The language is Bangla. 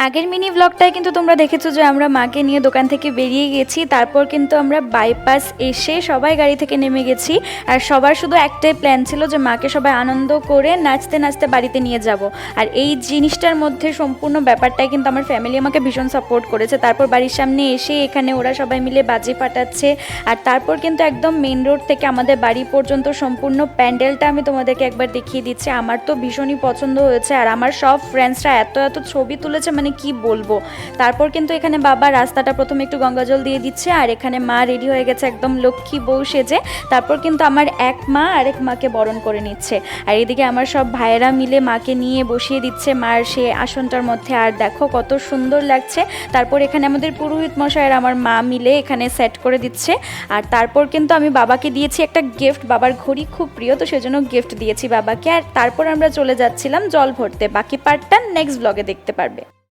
আগের মিনি ব্লগটায় কিন্তু তোমরা দেখেছো যে আমরা মাকে নিয়ে দোকান থেকে বেরিয়ে গেছি, তারপর কিন্তু আমরা বাইপাস এসে সবাই গাড়ি থেকে নেমে গেছি। আর সবার শুধু একটাই প্ল্যান ছিল যে মাকে সবাই আনন্দ করে নাচতে নাচতে বাড়িতে নিয়ে যাব। আর এই জিনিসটার মধ্যে সম্পূর্ণ ব্যাপারটাই কিন্তু আমার ফ্যামিলি আমাকে ভীষণ সাপোর্ট করেছে। তারপর বাড়ির সামনে এসে এখানে ওরা সবাই মিলে বাজি ফাটাচ্ছে। আর তারপর কিন্তু একদম মেন রোড থেকে আমাদের বাড়ি পর্যন্ত সম্পূর্ণ প্যান্ডেলটা আমি তোমাদেরকে একবার দেখিয়ে দিচ্ছি। আমার তো ভীষণই পছন্দ হয়েছে, আর আমার সব ফ্রেন্ডসরা এত এত ছবি তুলেছে মানে কি বলবো। তারপর কিন্তু এখানে বাবা রাস্তাটা প্রথমে একটু গঙ্গাজল দিয়ে দিচ্ছে, আর এখানে মা রেডি হয়ে গেছে একদম লক্ষ্মী বউ সেজে। তারপর কিন্তু আমার এক মা আরেক মাকে বরণ করে নিচ্ছে, আর এদিকে আমার সব ভাইয়েরা মিলে মাকে নিয়ে বসিয়ে দিচ্ছে মার সে আসনটার মধ্যে। আর দেখো কত সুন্দর লাগছে। তারপর এখানে আমাদের পুরোহিত মশাই আর আমার মা মিলে এখানে সেট করে দিচ্ছে। আর তারপর কিন্তু আমি বাবাকে দিয়েছি একটা গিফট, বাবার ঘড়ি খুব প্রিয় তো সেজন্য গিফট দিয়েছি বাবাকে। আর তারপর আমরা চলে যাচ্ছিলাম জল ভরতে। বাকি পার্টটা নেক্সট ব্লগে দেখতে পারবে।